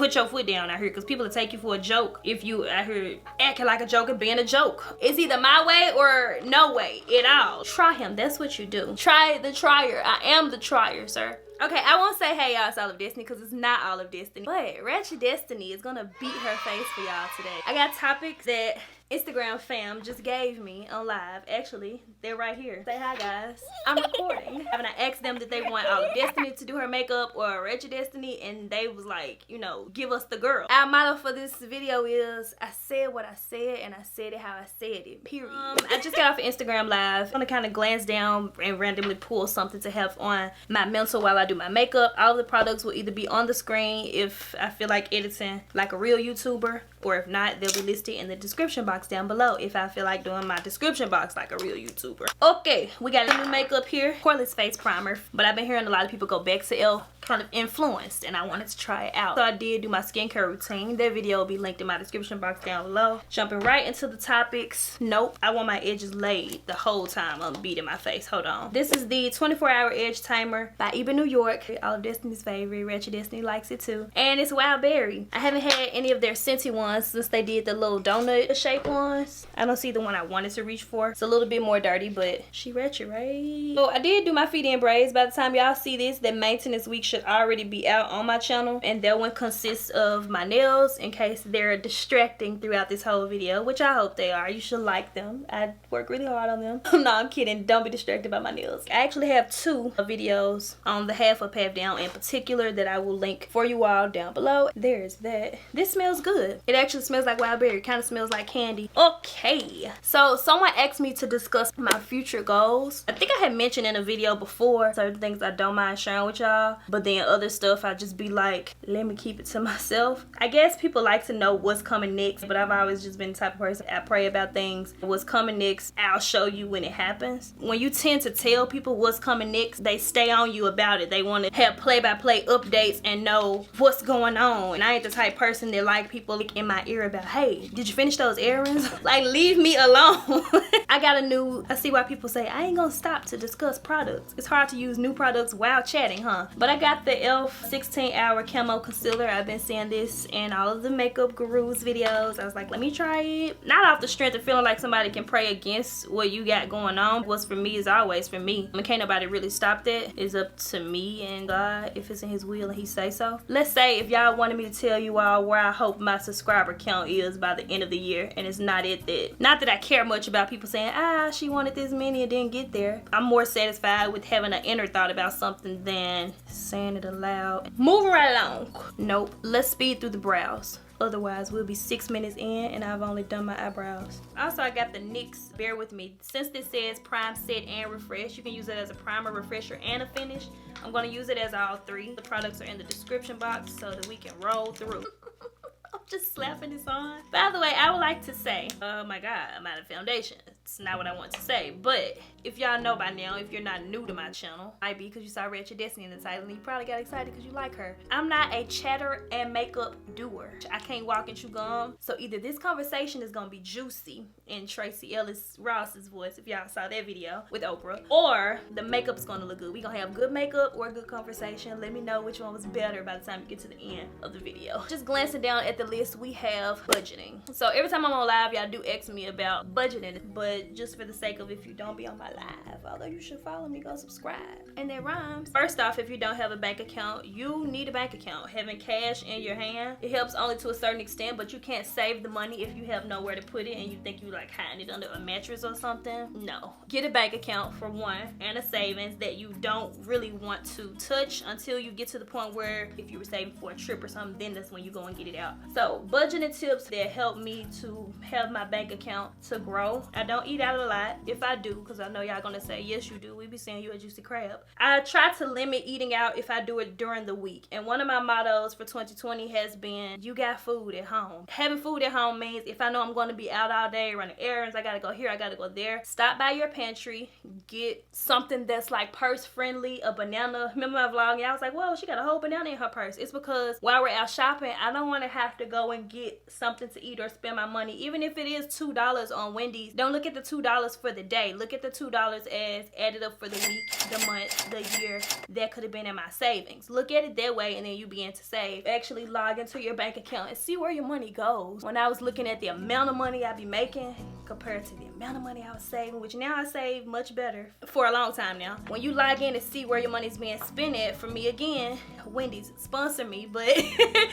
put your foot down out here, because people will take you for a joke if you out here acting like a joke and being a joke. It's either my way or no way at all. Try him. That's what you do. Try the trier. I am the trier, sir. Okay, I won't say, hey y'all, it's all of destiny, because it's not all of destiny. But Ratchet Destiny is gonna beat her face for y'all today. I got topics that Instagram fam just gave me on live. Actually, they're right here. Say hi, guys. I'm recording. And I asked them that they want all of Destiny to do her makeup or Ratchet Destiny, and they was like, you know, give us the girl. Our motto for this video is, I said what I said, and I said it how I said it, period. I just got off of Instagram live. I'm gonna kind of glance down and randomly pull something to have on my mental while I do my makeup. All of the products will either be on the screen if I feel like editing like a real YouTuber, or if not, they'll be listed in the description box down below if I feel like doing my description box like a real YouTuber. Okay, we got a new makeup here. Poreless face primer, but I've been hearing a lot of people go back to L kind of influenced, and I wanted to try it out. So I did do my skincare routine. That video will be linked in my description box down below. Jumping right into the topics. Nope, I want my edges laid the whole time. I'm beating my face. Hold on. This is the 24-hour edge timer by Ebin, New York. All of Destiny's favorite. Ratchet Destiny likes it too. And it's wild berry. I haven't had any of their scented ones since they did the little donut shape ones. I don't see the one I wanted to reach for. It's a little bit more dirty, but she ratchet, right? So I did do my feet in braids. By the time y'all see this, that maintenance week should already be out on my channel, and that one consists of my nails in case they're distracting throughout this whole video, which I hope they are. You should like them. I work really hard on them. No, I'm kidding. Don't be distracted by my nails. I actually have 2 videos on the half up half down in particular that I will link for you all down below. There's that. This smells good. It actually smells like wild berry. It kind of smells like candy. Okay, so someone asked me to discuss my future goals. I think I had mentioned in a video before certain things I don't mind sharing with y'all, but then other stuff I just be like, let me keep it to myself. I guess people like to know what's coming next, but I've always just been the type of person, I pray about things. What's coming next, I'll show you when it happens. When you tend to tell people what's coming next, they stay on you about it. They want to have play-by-play updates and know what's going on. And I ain't the type person that like people in my ear about, hey, did you finish those errands? Like, leave me alone. I see why people say I ain't gonna stop to discuss products. It's hard to use new products while chatting, huh? But I got the e.l.f. 16-hour camo concealer. I've been seeing this in all of the makeup gurus videos. I was like, let me try it. Not off the strength of feeling like somebody can pray against what you got going on. What's for me is always for me. I mean, can't nobody really stop that. It's up to me and God if it's in his will and he say so. Let's say if y'all wanted me to tell you all where I hope my subscriber count is by the end of the year, and it's not it that. Not that I care much about people saying, she wanted this many and didn't get there. I'm more satisfied with having an inner thought about something than saying it aloud. Moving right along. Nope. Let's speed through the brows. Otherwise, we'll be 6 minutes in and I've only done my eyebrows. Also, I got the NYX, bear with me. Since this says prime, set, and refresh, you can use it as a primer, refresher, and a finish. I'm going to use it as all 3. The products are in the description box so that we can roll through. I'm just slapping this on. By the way, I would like to say, oh my God, I'm out of foundation. It's not what I want to say, but if y'all know by now, if you're not new to my channel, might be because you saw Ratchet Destiny in the title and you probably got excited because you like her. I'm not a chatter and makeup doer. I can't walk and chew gum. So either this conversation is gonna be juicy in Tracy Ellis Ross's voice, if y'all saw that video with Oprah, or the makeup's gonna look good. We gonna have good makeup or good conversation. Let me know which one was better by the time you get to the end of the video. Just glancing down at the list, we have budgeting. So every time I'm on live, y'all do ask me about budgeting, but just for the sake of if you don't be on my live, although you should follow me, go subscribe. And that rhymes. First off, if you don't have a bank account, you need a bank account. Having cash in your hand, it helps only to a certain extent, but you can't save the money if you have nowhere to put it and you think you like hiding it under a mattress or something. No. Get a bank account for one, and a savings that you don't really want to touch until you get to the point where if you were saving for a trip or something, then that's when you go and get it out. So budgeting tips that help me to have my bank account to grow. I don't eat out a lot. If I do, because I know y'all gonna say, yes you do, we be seeing you a juicy crab. I try to limit eating out if I do it during the week. And one of my mottos for 2020 has been, you got food at home. Having food at home means if I know I'm gonna be out all day running errands, I gotta go here, I gotta go there. Stop by your pantry, get something that's like purse friendly, a banana. Remember my vlog? Yeah, I was like, whoa, she got a whole banana in her purse. It's because while we're out shopping, I don't want to have to go and get something to eat or spend my money. Even if it is $2 on Wendy's, don't look at at the $2 for the day. Look at the $2 as added up for the week, the month, the year. That could have been in my savings. Look at it that way, and then you begin to save. Actually log into your bank account and see where your money goes. When I was looking at the amount of money I be making compared to the amount of money I was saving, which now I save much better for a long time now. When you log in and see where your money's being spent at, for me again, Wendy's sponsor me, but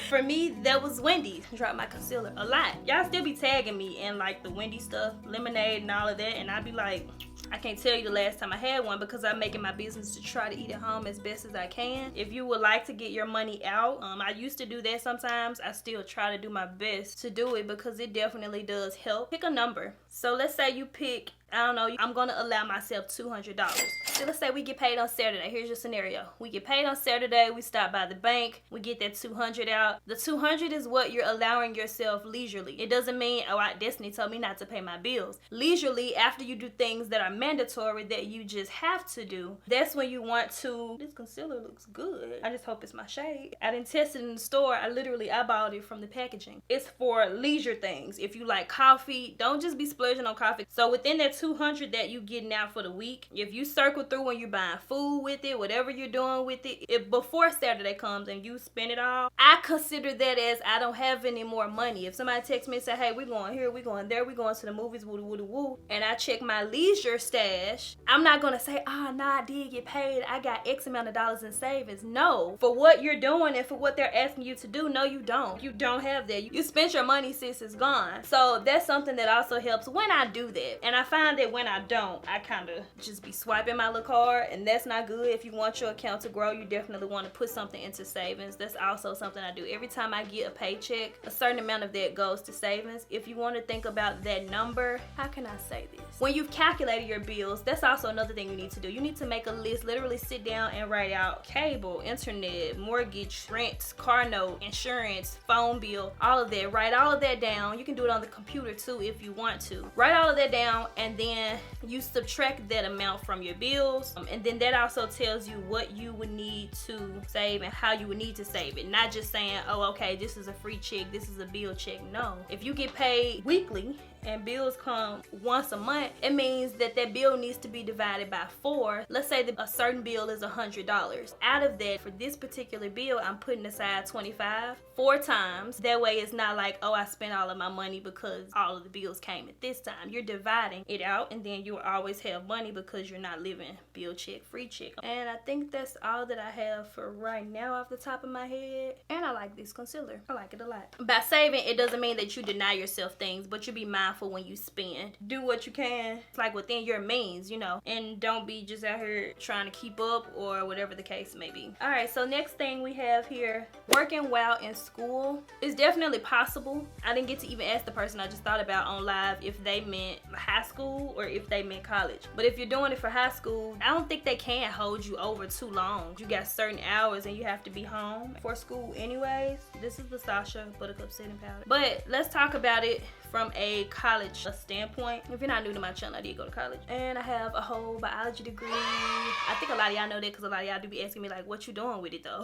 for me that was Wendy's. Drop my concealer a lot. Y'all still be tagging me in like the Wendy's stuff, lemonade and all of that, and I be like, I can't tell you the last time I had one because I'm making my business to try to eat at home as best as I can. If you would like to get your money out, I used to do that sometimes. I still try to do my best to do it because it definitely does help. Pick a number. So let's say you pick, I don't know, I'm gonna allow myself $200. So let's say we get paid on Saturday. Here's your scenario. We get paid on Saturday, we stop by the bank, we get that $200 out. The $200 is what you're allowing yourself leisurely. It doesn't mean, oh, Destiny told me not to pay my bills. Leisurely, after you do things that are mandatory that you just have to do, that's when you want to, this concealer looks good. I just hope it's my shade. I didn't test it in the store. I literally eyeballed it from the packaging. It's for leisure things. If you like coffee, don't just be splurging on coffee. So within that $200 that you getting out for the week, if you circle through when you're buying food with it, whatever you're doing with it, if before Saturday comes and you spend it all, I consider that as I don't have any more money. If somebody texts me and say, hey, we're going here, we're going there, we're going to the movies, woo woo woo, and I check my leisure stash, I'm not gonna say, oh, nah, I did get paid, I got X amount of dollars in savings. No, for what you're doing and for what they're asking you to do, no, you don't. You don't have that. You spent your money since it's gone. So that's something that also helps when I do that. And I find that when I don't, I kind of just be swiping my little card, and that's not good. If you want your account to grow, you definitely want to put something into savings. That's also something I do. Every time I get a paycheck, a certain amount of that goes to savings. If you want to think about that number, how can I say this? When you've calculated your bills, that's also another thing you need to do. You need to make a list, literally sit down and write out cable, internet, mortgage, rent, car note, insurance, phone bill, all of that. Write all of that down. You can do it on the computer too if you want to. Write all of that down, and then you subtract that amount from your bills, and then that also tells you what you would need to save and how you would need to save it. Not just saying, oh, okay, this is a free check, this is a bill check. No. If you get paid weekly and bills come once a month, it means that that bill needs to be divided by 4. Let's say that a certain bill is $100. Out of that, for this particular bill, I'm putting aside $25 4 times. That way it's not like, oh, I spent all of my money because all of the bills came at this time. You're dividing it out, and then you'll always have money because you're not living bill check, free check. And I think that's all that I have for right now off the top of my head. And I like this concealer. I like it a lot. By saving, it doesn't mean that you deny yourself things, but you be mindful when you spend. Do what you can, like within your means, you know, and don't be just out here trying to keep up or whatever the case may be. All right, so next thing we have here, working while in school is definitely possible. I didn't get to even ask the person I just thought about on live if they meant high school or if they meant college. But if you're doing it for high school, I don't think they can hold you over too long. You got certain hours and you have to be home for school anyways. This is the Sasha Buttercup Setting Powder. But let's talk about it from a college standpoint. If you're not new to my channel, I did go to college, and I have a whole biology degree. I think a lot of y'all know that because a lot of y'all do be asking me like, what you doing with it though?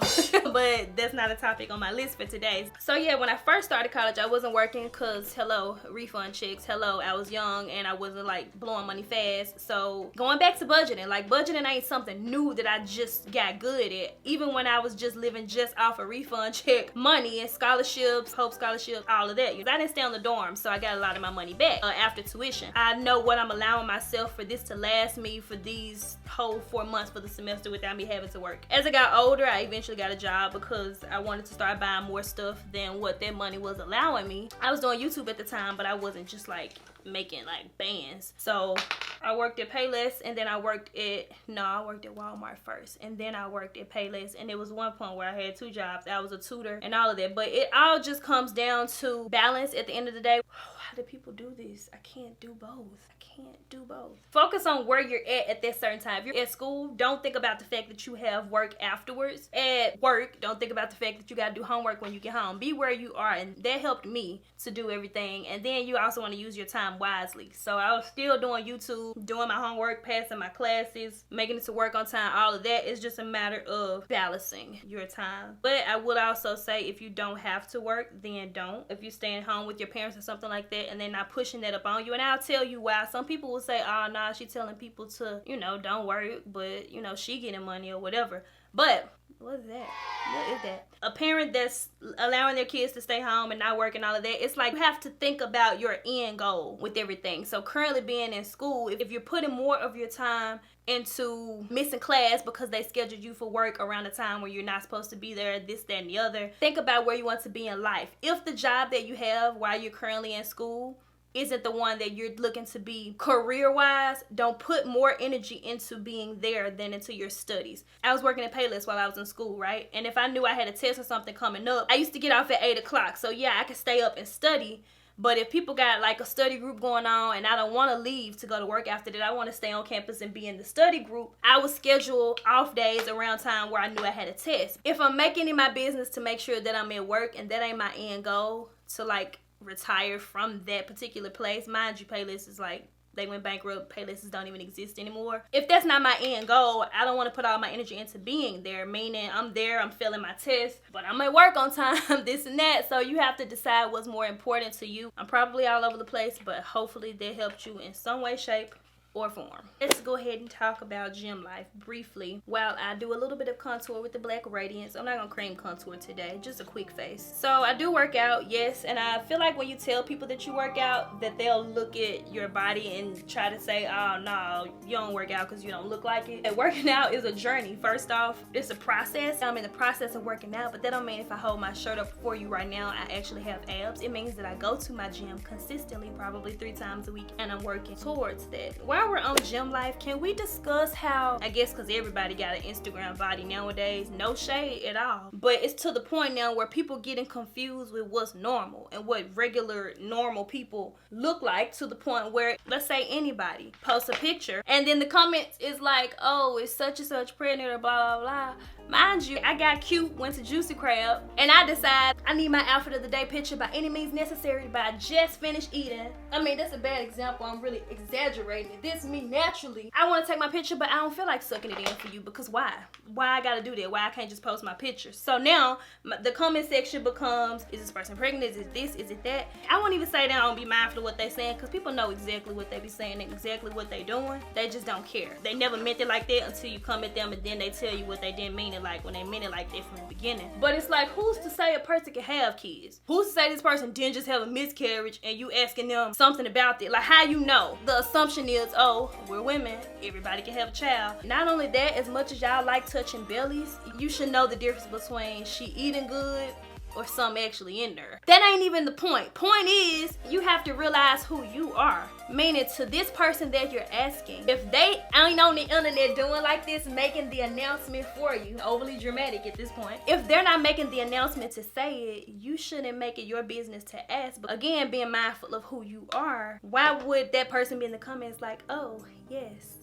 But that's not a topic on my list for today. So yeah, when I first started college, I wasn't working because hello, refund checks, hello, I was young and I wasn't like blowing money fast. So going back to budgeting, like budgeting ain't something new that I just got good at. Even when I was just living just off a refund check money and scholarships, Hope scholarships, all of that. I didn't stay on the dorm, so I got a lot of my money back after tuition. I know what I'm allowing myself for this to last me for these whole 4 months for the semester without me having to work. As I got older, I eventually got a job because I wanted to start buying more stuff than what that money was allowing me. I was doing YouTube at the time, but I wasn't just like making like bands. So I worked at Payless, and then I worked at Walmart first, and then I worked at Payless. And it was one point where I had 2 jobs. I was a tutor and all of that, but it all just comes down to balance at the end of the day. How do people do this? I can't do both. Can't do both. Focus on where you're at that certain time. If you're at school, don't think about the fact that you have work afterwards. At work, don't think about the fact that you got to do homework when you get home. Be where you are, and that helped me to do everything. And then you also want to use your time wisely. So I was still doing YouTube, doing my homework, passing my classes, making it to work on time. All of that is just a matter of balancing your time. But I would also say if you don't have to work, then don't. If you're staying home with your parents or something like that and they're not pushing that up on you, and I'll tell you why. Some people will say, oh, nah, she telling people to, you know, don't work, but, you know, she getting money or whatever. But what is that? What is that? A parent that's allowing their kids to stay home and not work and all of that, it's like you have to think about your end goal with everything. So currently being in school, if you're putting more of your time into missing class because they scheduled you for work around the time where you're not supposed to be there, this, that, and the other, think about where you want to be in life. If the job that you have while you're currently in school isn't the one that you're looking to be career-wise, don't put more energy into being there than into your studies. I was working at Payless while I was in school, right? And if I knew I had a test or something coming up, I used to get off at 8 o'clock. So yeah, I could stay up and study. But if people got like a study group going on and I don't want to leave to go to work after that, I want to stay on campus and be in the study group, I would schedule off days around time where I knew I had a test. If I'm making it my business to make sure that I'm at work and that ain't my end goal to like retire from that particular place, mind you, Payless is like, they went bankrupt, Paylists don't even exist anymore. If that's not my end goal, I don't want to put all my energy into being there, meaning I'm there, I'm failing my test, but I'm at work on time, this and that. So you have to decide what's more important to you. I'm probably all over the place, but hopefully that helped you in some way, shape, or form. Let's go ahead and talk about gym life briefly while I do a little bit of contour with the Black Radiance. I'm not gonna cream contour today, just a quick face. So I do work out, yes, and I feel like when you tell people that you work out, that they'll look at your body and try to say, oh no, you don't work out because you don't look like it. And working out is a journey. First off, it's a process. I'm in the process of working out, but that don't mean if I hold my shirt up for you right now, I actually have abs. It means that I go to my gym consistently, probably 3 times a week, and I'm working towards that. While we're on gym life, can we discuss how, I guess because everybody got an Instagram body nowadays, no shade at all, but it's to the point now where people getting confused with what's normal and what regular normal people look like, to the point where, let's say anybody posts a picture and then the comments is like, oh, it's such and such pregnant or blah blah blah. Mind you, I got cute, went to Juicy Crab, and I decide I need my outfit of the day picture by any means necessary, but I just finished eating. I mean, that's a bad example, I'm really exaggerating it. This is me naturally. I want to take my picture, but I don't feel like sucking it in for you, because why? Why I gotta do that? Why I can't just post my picture? So now, the comment section becomes, is this person pregnant? Is it this? Is it that? I won't even say that I don't be mindful of what they saying, because people know exactly what they be saying and exactly what they doing. They just don't care. They never meant it like that until you come at them and then they tell you what they didn't mean it like when they meant it like that from the beginning. But it's like, who's to say a person can have kids? Who's to say this person didn't just have a miscarriage and you asking them something about it? Like, how you know? The assumption is, oh, we're women, everybody can have a child. Not only that, as much as y'all like touching bellies, you should know the difference between she eating good or something actually in there. That ain't even the point. Point is, you have to realize who you are. Meaning, to this person that you're asking, if they ain't on the internet doing like this, making the announcement for you, overly dramatic at this point, if they're not making the announcement to say it, you shouldn't make it your business to ask. But again, being mindful of who you are, why would that person be in the comments like, oh, yes,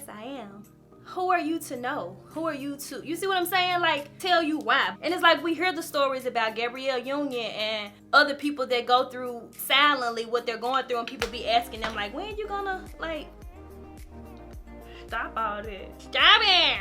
I am? Who are you to know? Who are you to, you see what I'm saying? Like, tell you why. And it's like, we hear the stories about Gabrielle Union and other people that go through silently what they're going through, and people be asking them like, when you gonna, like, stop all this? Stop it!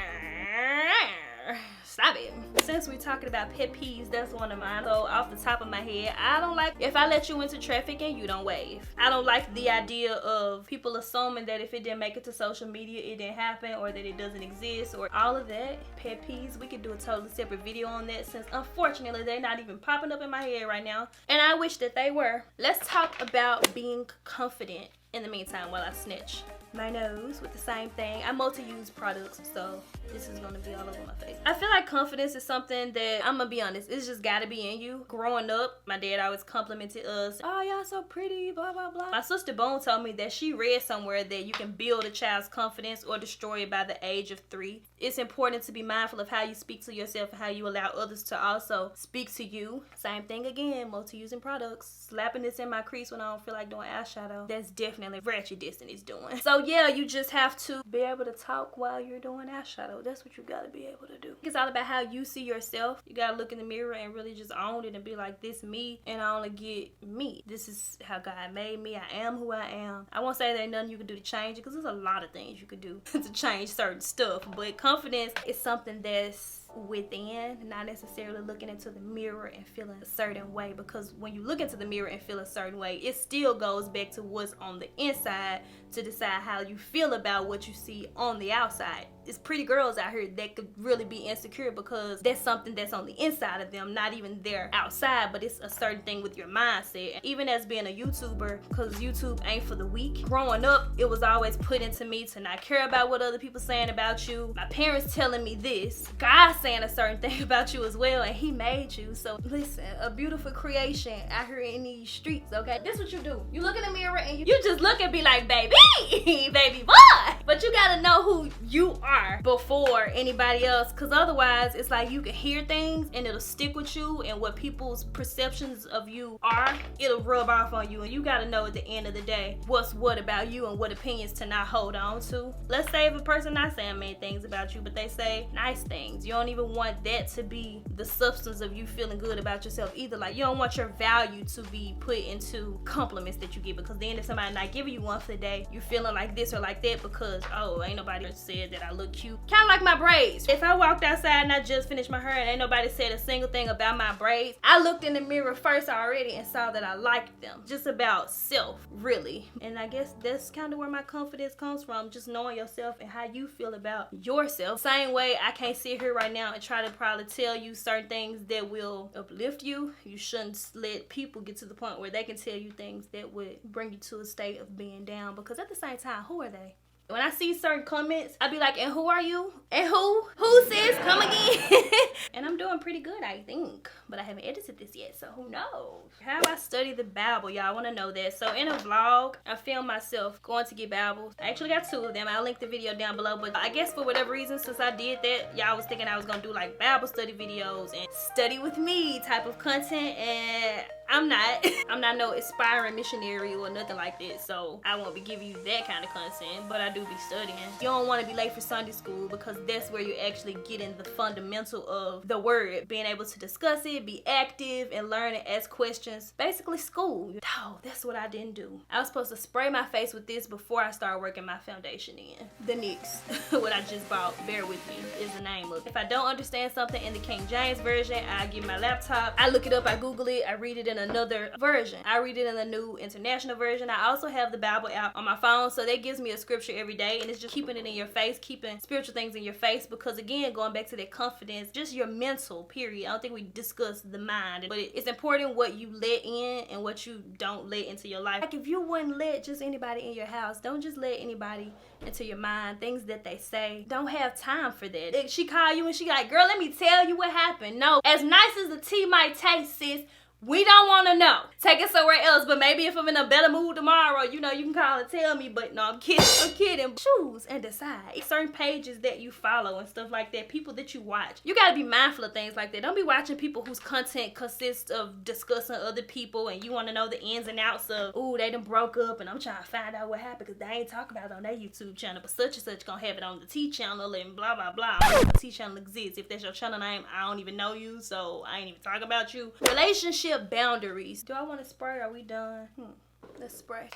Stop it. Since we're talking about pet peeves, that's one of mine. So off the top of my head, I don't like if I let you into traffic and you don't wave. I don't like the idea of people assuming that if it didn't make it to social media, it didn't happen, or that it doesn't exist, or all of that. Pet peeves, we could do a totally separate video on that, since unfortunately they're not even popping up in my head right now, and I wish that they were. Let's talk about being confident in the meantime while I snitch my nose with the same thing. I multi-use products, so this is gonna be all over my face. I feel like confidence is something that, I'm gonna be honest, it's just gotta be in you. Growing up, my dad always complimented us, oh, y'all so pretty, blah blah blah. My sister Bone told me that she read somewhere that you can build a child's confidence or destroy it by the age of 3. It's important to be mindful of how you speak to yourself and how you allow others to also speak to you. Same thing again, multi-using products. Slapping this in my crease when I don't feel like doing eyeshadow, that's definitely Ratchet Destiny's doing. So yeah, you just have to be able to talk while you're doing eyeshadow. That's what you gotta be able to do. It's all about how you see yourself. You gotta look in the mirror and really just own it and be like, this me, and I only get me. This is how God made me. I am who I am. I won't say there ain't nothing you can do to change it, because there's a lot of things you could do to change certain stuff, but confidence is something that's within, not necessarily looking into the mirror and feeling a certain way, because when you look into the mirror and feel a certain way, it still goes back to what's on the inside to decide how you feel about what you see on the outside. It's pretty girls out here that could really be insecure because that's something that's on the inside of them, not even their outside, but it's a certain thing with your mindset. Even as being a YouTuber, because YouTube ain't for the weak. Growing up, it was always put into me to not care about what other people saying about you. My parents telling me this, God saying a certain thing about you as well, and he made you. So listen, a beautiful creation out here in these streets, okay? This is what you do. You look in the mirror and you just look and be like, baby, baby boy. But you gotta know who you are before anybody else, because otherwise it's like you can hear things and it'll stick with you, and what people's perceptions of you are, it'll rub off on you, and you gotta know at the end of the day what's what about you and what opinions to not hold on to. Let's say if a person not saying mean things about you, but they say nice things, you don't even want that to be the substance of you feeling good about yourself either. Like, you don't want your value to be put into compliments that you get, because then if somebody not giving you one for the day, you're feeling like this or like that because, oh, ain't nobody said that I look cute. Kind of like my braids. If I walked outside and I just finished my hair and ain't nobody said a single thing about my braids, I looked in the mirror first already and saw that I liked them. Just about self, really. And I guess that's kind of where my confidence comes from, just knowing yourself and how you feel about yourself. Same way, I can't sit here right now and try to probably tell you certain things that will uplift you. You shouldn't let people get to the point where they can tell you things that would bring you to a state of being down, because at the same time, who are they? When I see certain comments, I be like, and who are you? And who? Who says come again? And I'm doing pretty good, I think. But I haven't edited this yet, so who knows? How I study the Bible, y'all want to know that. So in a vlog, I filmed myself going to get Bibles. I actually got 2 of them. I'll link the video down below. But I guess for whatever reason, since I did that, y'all was thinking I was going to do like Bible study videos and study with me type of content. And I'm not. I'm not no aspiring missionary or nothing like that. So I won't be giving you that kind of content. But I do be studying. You don't want to be late for Sunday school, because that's where you actually get in the fundamental of the word, being able to discuss it, be active, and learn and ask questions. Basically school. Oh, that's what I didn't do. I was supposed to spray my face with this before I start working my foundation in. The NYX, what I just bought, bear with me, is the name of it. If I don't understand something in the King James version, I get my laptop, I look it up, I Google it, I read it in another version. I read it in the New International Version. I also have the Bible app on my phone, so that gives me a scripture every day, and it's just keeping it in your face, keeping spiritual things in your face, because again, going back to that confidence, just your mental, period. I don't think we discussed the mind, but it's important what you let in and what you don't let into your life. Like, if you wouldn't let just anybody in your house, don't just let anybody into your mind, things that they say, don't have time for that. If she call you and she like, girl, let me tell you what happened. No, as nice as the tea might taste, sis, we don't want to know. Take it somewhere else. But maybe if I'm in a better mood tomorrow, you know, you can call and tell me. But no, I'm kidding. I'm kidding. Choose and decide. Certain pages that you follow and stuff like that, people that you watch, you got to be mindful of things like that. Don't be watching people whose content consists of discussing other people and you want to know the ins and outs of, ooh, they done broke up and I'm trying to find out what happened because they ain't talking about it on their YouTube channel, but such and such gonna have it on the T channel and blah blah blah. I don't know if the T channel exists. If that's your channel name, I don't even know you, so I ain't even talking about you. Relationship boundaries. Do I want to spray? Are we done? Let's spray.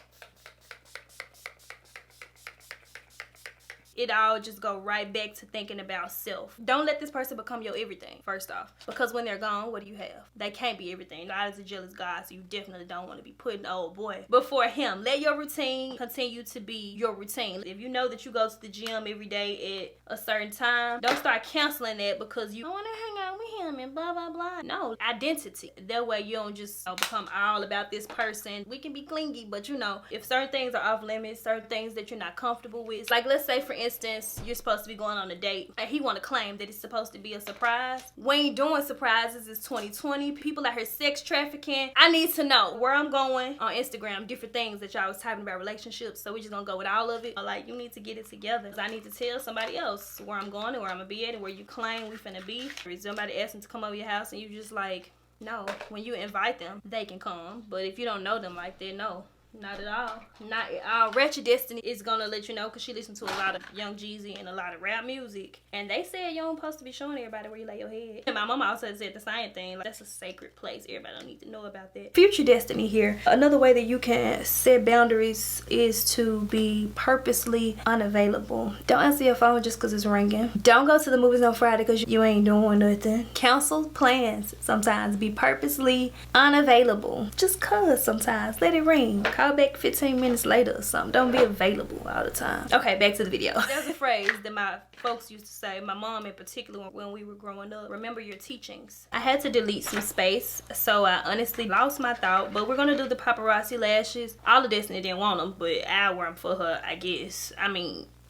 It all just go right back to thinking about self. Don't let this person become your everything, first off. Because when they're gone, what do you have? They can't be everything. God is a jealous God, so you definitely don't want to be putting old boy before him. Let your routine continue to be your routine. If you know that you go to the gym every day at a certain time, don't start canceling that because you want to hang out with him and blah, blah, blah. No, identity. That way you don't just become all about this person. We can be clingy, but you know, if certain things are off limits, certain things that you're not comfortable with. It's like, let's say for instance, you're supposed to be going on a date and he want to claim that it's supposed to be a surprise. We ain't doing surprises. It's 2020. People out here sex trafficking. I need to know where I'm going on Instagram, different things that y'all was typing about relationships, so we just gonna go with all of it. Like, you need to get it together. I need to tell somebody else where I'm going and where I'm gonna be at and where you claim we finna be. Or somebody asking to come over your house and you just like, no. When you invite them, they can come, but if you don't know them like that, no. Not at all. Not at all. Ratchet Destiny is gonna let you know because she listens to a lot of Young Jeezy and a lot of rap music. And they said you don't supposed to be showing everybody where you lay your head. And my mama also said the same thing. Like, that's a sacred place. Everybody don't need to know about that. Future Destiny here. Another way that you can set boundaries is to be purposely unavailable. Don't answer your phone just because it's ringing. Don't go to the movies on Friday because you ain't doing nothing. Cancel plans sometimes. Be purposely unavailable. Just cause sometimes. Let it ring. Call back 15 minutes later or something. Don't be available all the time. Okay, back to the video. There's a phrase that my folks used to say, my mom in particular, when we were growing up. Remember your teachings. I had to delete some space, so I honestly lost my thought, but we're gonna do the paparazzi lashes. All of Destiny didn't want them, but I wear them for her, I guess.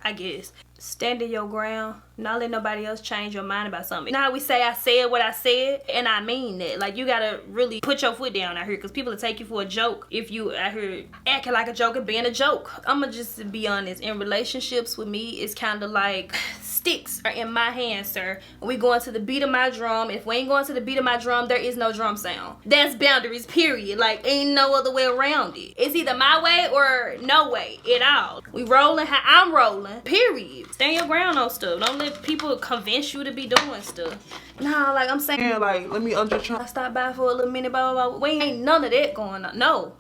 I guess. Stand in your ground. Not let nobody else change your mind about something. Now we say I said what I said, and I mean that. Like, you gotta really put your foot down out here because people will take you for a joke if you out here acting like a joke and being a joke. I'ma just be honest. In relationships with me, it's kind of like sticks are in my hands, sir. We going to the beat of my drum. If we ain't going to the beat of my drum, there is no drum sound. That's boundaries, period. Like, ain't no other way around it. It's either my way or no way at all. We rolling how I'm rolling, period. Stand your ground on stuff. Don't let people convince you to be doing stuff. Nah, like I'm saying, Yeah, like, let me understand. I stopped by for a little minute, blah, blah, blah. We ain't none of that going on. No.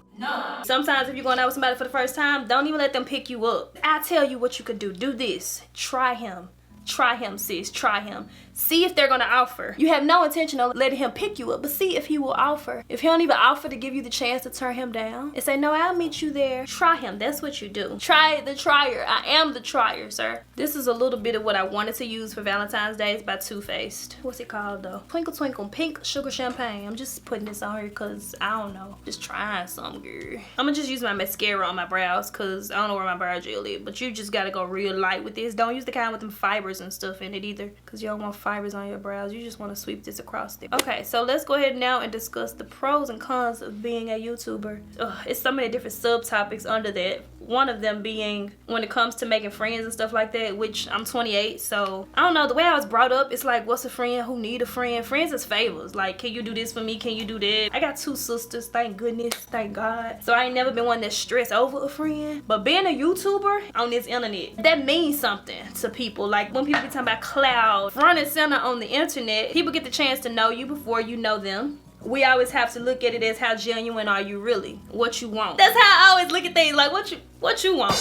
Sometimes if you're going out with somebody for the first time, don't even let them pick you up. I tell you what you could do. Do this. Try him. Try him, sis. Try him. See if they're gonna offer. You have no intention of letting him pick you up, but see if he will offer. If he don't even offer to give you the chance to turn him down and say, no, I'll meet you there. Try him. That's what you do. Try the trier. I am the trier, sir. This is a little bit of what I wanted to use for Valentine's Day. It's by Too Faced. What's it called though? Twinkle Twinkle Pink Sugar Champagne. I'm just putting this on here because I don't know. Just trying something, girl. I'm gonna just use my mascara on my brows because I don't know where my brow gel is. But you just gotta go real light with this. Don't use the kind with them fibers and stuff in it either because you don't want fibers on your brows. You just want to sweep this across there. Okay, so let's go ahead now and discuss the pros and cons of being a YouTuber. It's so many different subtopics under that. One of them being when it comes to making friends and stuff like that, which I'm 28, so I don't know, the way I was brought up, it's like, what's a friend? Who need a friend? Friends is favors. Like, can you do this for me? Can you do that? I got 2 sisters, thank goodness, thank God. So I ain't never been one that stressed over a friend. But being a YouTuber on this internet, that means something to people. Like, when people be talking about cloud, front and center on the internet, people get the chance to know you before you know them. We always have to look at it as how genuine are you really? What you want. That's how I always look at things, like what you want.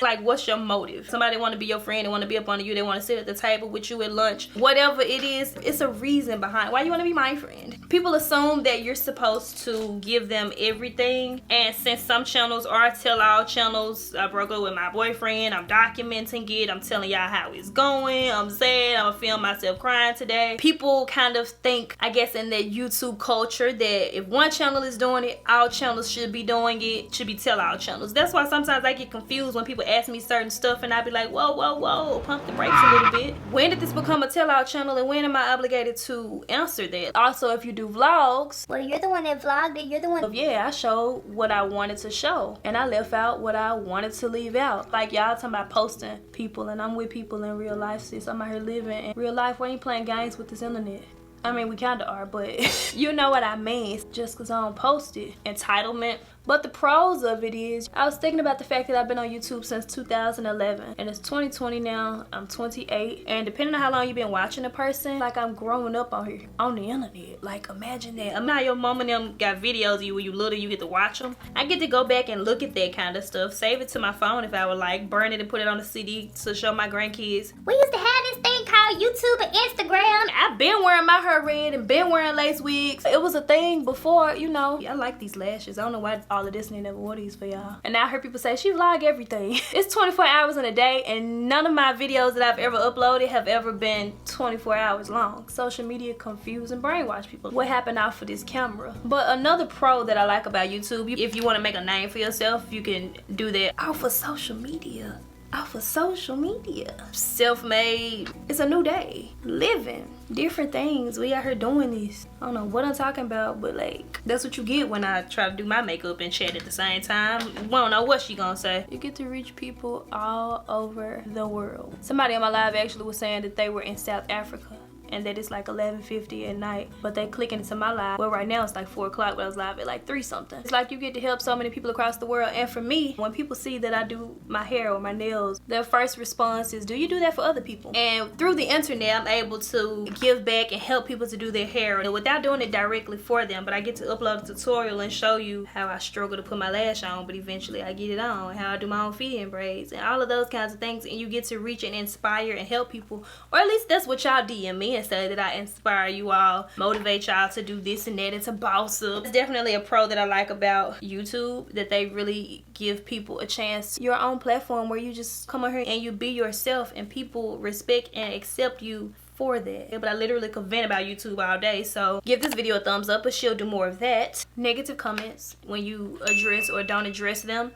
Like, what's your motive? Somebody want to be your friend, they want to be up under you, they want to sit at the table with you at lunch. Whatever it is, it's a reason behind why you want to be my friend. People assume that you're supposed to give them everything, and since some channels are tell-all channels, I broke up with my boyfriend, I'm documenting it, I'm telling y'all how it's going, I'm sad, I'm gonna film myself crying today. People kind of think, I guess in that YouTube culture, that if one channel is doing it, all channels should be doing it, should be tell-all channels. That's why sometimes I get confused when people ask me certain stuff and I be like, whoa, whoa, whoa, pump the brakes a little bit. When did this become a tell-all channel and when am I obligated to answer that? Also, if you do vlogs, well, you're the one that vlogged it, you're the one. Yeah, I showed what I wanted to show and I left out what I wanted to leave out. Like, y'all talking about posting people, and I'm with people in real life, sis. I'm out here living in real life. We ain't playing games with this internet. I mean, we kind of are, but you know what I mean. Just because I don't post it. Entitlement. But the pros of it is, I was thinking about the fact that I've been on YouTube since 2011 and it's 2020 now. I'm 28, and depending on how long you've been watching a person, like, I'm growing up on here on the internet. Like, imagine that. I'm not your mom and them got videos of you when you little, you get to watch them. I get to go back and look at that kind of stuff, save it to my phone if I would like, burn it and put it on a CD to show my grandkids. We used to have this thing called YouTube and Instagram. I've been wearing my hair red and been wearing lace wigs. It was a thing before, you know. I like these lashes. I don't know why all of this never wore these for y'all. And now I heard people say she vlog everything. It's 24 hours in a day, and none of my videos that I've ever uploaded have ever been 24 hours long. Social media confuse and brainwash people. What happened off of this camera? But another pro that I like about YouTube, if you want to make a name for yourself, you can do that off of social media. Off of social media. Self-made. It's a new day. Living. Different things. We out here doing this. I don't know what I'm talking about, but like, that's what you get when I try to do my makeup and chat at the same time. We don't know what she gonna say. You get to reach people all over the world. Somebody on my live actually was saying that they were in South Africa. and that it's like 11:50 at night, but they clicking into my live. Well, right now it's like 4 o'clock, but I was live at like 3 something. It's like you get to help so many people across the world. And for me, when people see that I do my hair or my nails, their first response is, do you do that for other people? And through the internet, I'm able to give back and help people to do their hair without doing it directly for them, but I get to upload a tutorial and show you how I struggle to put my lash on, but eventually I get it on, how I do my own feeding braids and all of those kinds of things. And you get to reach and inspire and help people, or at least that's what y'all DM me and say, that I inspire you all, motivate y'all to do this and that and to boss up. It's definitely a pro that I like about YouTube, that they really give people a chance, your own platform where you just come on here and you be yourself and people respect and accept you for that. But I literally could vent about YouTube all day, so give this video a thumbs up, but she'll do more of that. Negative comments, when you address or don't address them,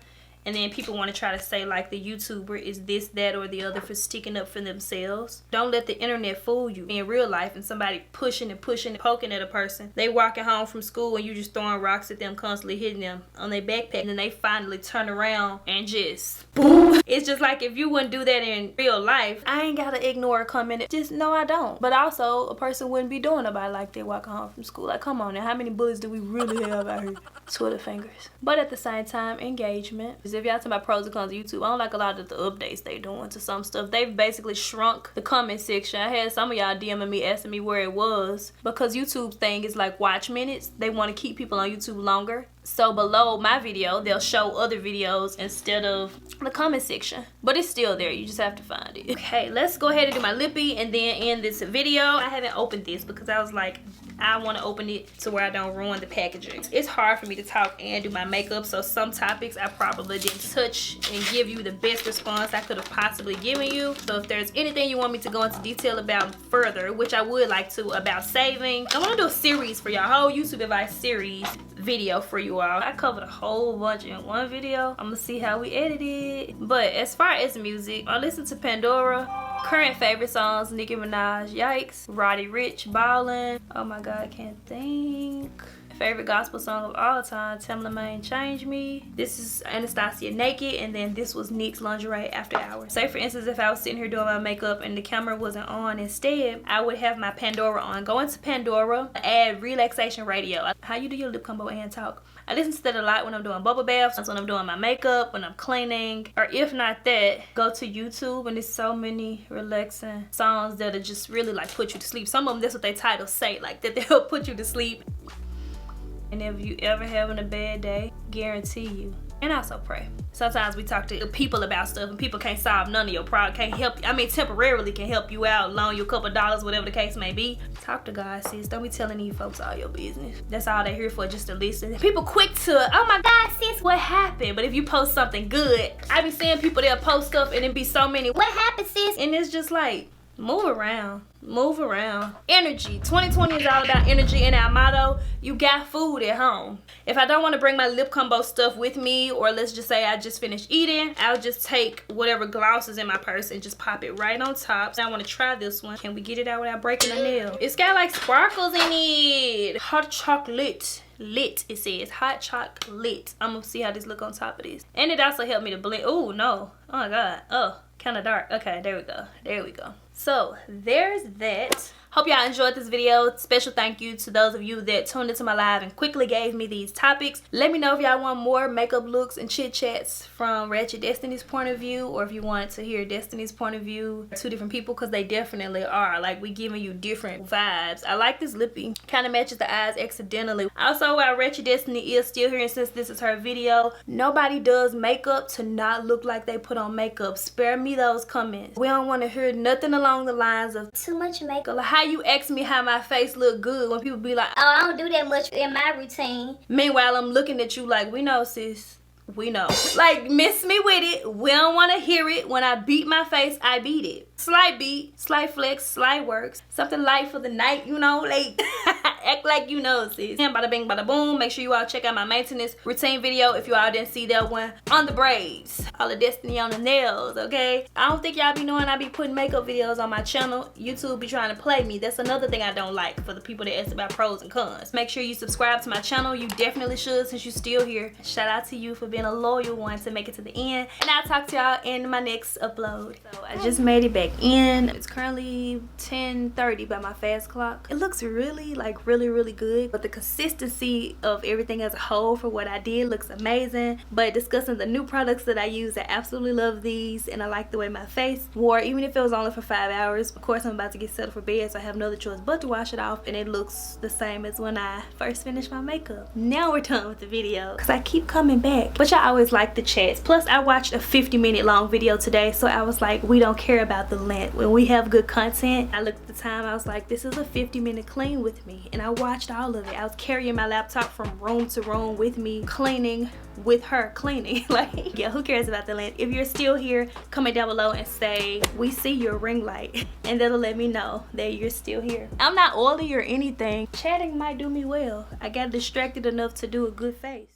and then people want to try to say like the YouTuber is this, that, or the other for sticking up for themselves. Don't let the internet fool you. In real life, and somebody pushing and poking at a person, they walking home from school and you just throwing rocks at them, constantly hitting them on their backpack, and then they finally turn around and just boom. It's just like, if you wouldn't do that in real life, I ain't gotta ignore a comment. Just no, I don't. But also, a person wouldn't be doing about it like they walking home from school. Like, come on now, how many bullets do we really have out here? Twitter fingers. But at the same time, engagement. If y'all talking about pros and cons of YouTube, I don't like a lot of the updates they doing to some stuff. They've basically shrunk the comment section. I had some of y'all DMing me asking me where it was, because YouTube's thing is like watch minutes. They want to keep people on YouTube longer. So below my video, they'll show other videos instead of the comment section. But it's still there. You just have to find it. Okay, let's go ahead and do my lippy and then end this video. I haven't opened this because I was like, I want to open it to where I don't ruin the packaging. It's hard for me to talk and do my makeup, so some topics I probably didn't touch and give you the best response I could have possibly given you. So if there's anything you want me to go into detail about further, which I would like to, about saving, I want to do a series for y'all, whole YouTube advice series video for you all. I covered a whole bunch in one video. I'm gonna see how we edit it. But as far as music, I listen to Pandora. Current favorite songs: Nicki Minaj, Yikes, Roddy Ricch, Ballin'. Oh my god, I can't think. Favorite gospel song of all time: Tamer, Change Me. This is Anastasia, Naked, and then this was Nick's Lingerie, After Hours. Say for instance, if I was sitting here doing my makeup and the camera wasn't on, instead I would have my Pandora on. Go into Pandora, add relaxation radio. How you do your lip combo and talk. I listen to that a lot when I'm doing bubble baths, when I'm doing my makeup, when I'm cleaning, or if not that, go to YouTube, and there's so many relaxing songs that'll just really like put you to sleep. Some of them, that's what they titles say, like that they'll put you to sleep. And if you ever having a bad day, guarantee you. And also pray. Sometimes we talk to people about stuff and people can't solve none of your problems, can't help you. I mean, temporarily can help you out, loan you a couple dollars, whatever the case may be. Talk to God, sis. Don't be telling these folks all your business. That's all they're here for, just to listen. People quick to, oh my God, sis, what happened? But if you post something good, I be seeing people that post stuff and it be so many, what happened, sis? And it's just like, move around. Move around. Energy. 2020 is all about energy, and our motto, you got food at home. If I don't want to bring my lip combo stuff with me, or let's just say I just finished eating, I'll just take whatever gloss is in my purse and just pop it right on top. I want to try this one. Can we get it out without breaking a nail? It's got like sparkles in it. Hot chocolate. Lit, it says. Hot chocolate. I'm gonna see how this look on top of this. And it also helped me to blend. Oh no. Oh my God. Oh, kind of dark. Okay, there we go. There we go. So there's that. Hope y'all enjoyed this video. Special thank you to those of you that tuned into my live and quickly gave me these topics. Let me know if y'all want more makeup looks and chit chats from Ratchet Destiny's point of view, or if you want to hear Destiny's point of view. Two different people, because they definitely are. Like, we giving you different vibes. I like this lippy. Kind of matches the eyes accidentally. Also, while Ratchet Destiny is still here, and since this is her video, nobody does makeup to not look like they put on makeup. Spare me those comments. We don't want to hear nothing along the lines of too much makeup. Like, how you ask me how my face look good when people be like, oh, I don't do that much in my routine. Meanwhile, I'm looking at you like, we know, sis. We know. Like, miss me with it. We don't want to hear it. When I beat my face, I beat it. Slight beat, slight flex, slight works. Something light for the night, you know, like Act like you know, sis. And bada bing, bada boom. Make sure you all check out my maintenance routine video if you all didn't see that one on the braids. All the destiny on the nails, okay? I don't think y'all be knowing I be putting makeup videos on my channel. YouTube be trying to play me. That's another thing I don't like for the people that ask about pros and cons. Make sure you subscribe to my channel. You definitely should since you're still here. Shout out to you for being a loyal one to make it to the end. And I'll talk to y'all in my next upload. So I just made it back in. It's currently 10:30 by my fast clock. It looks really, like really good. But the consistency of everything as a whole for what I did looks amazing. But discussing the new products that I use, I absolutely love these. And I like the way my face wore, even if it was only for 5 hours. Of course, I'm about to get settled for bed, so I have no other choice but to wash it off. And it looks the same as when I first finished my makeup. Now we're done with the video because I keep coming back. But y'all always like the chats. Plus, I watched a 50-minute long video today, so I was like, we don't care about the length. When we have good content, I looked at the time, I was like, this is a 50-minute clean with me. And I watched all of it. I was carrying my laptop from room to room with me, cleaning with her cleaning. Like, yeah, who cares about the length? If you're still here, comment down below and say, we see your ring light. And that'll let me know that you're still here. I'm not oily or anything. Chatting might do me well. I got distracted enough to do a good face.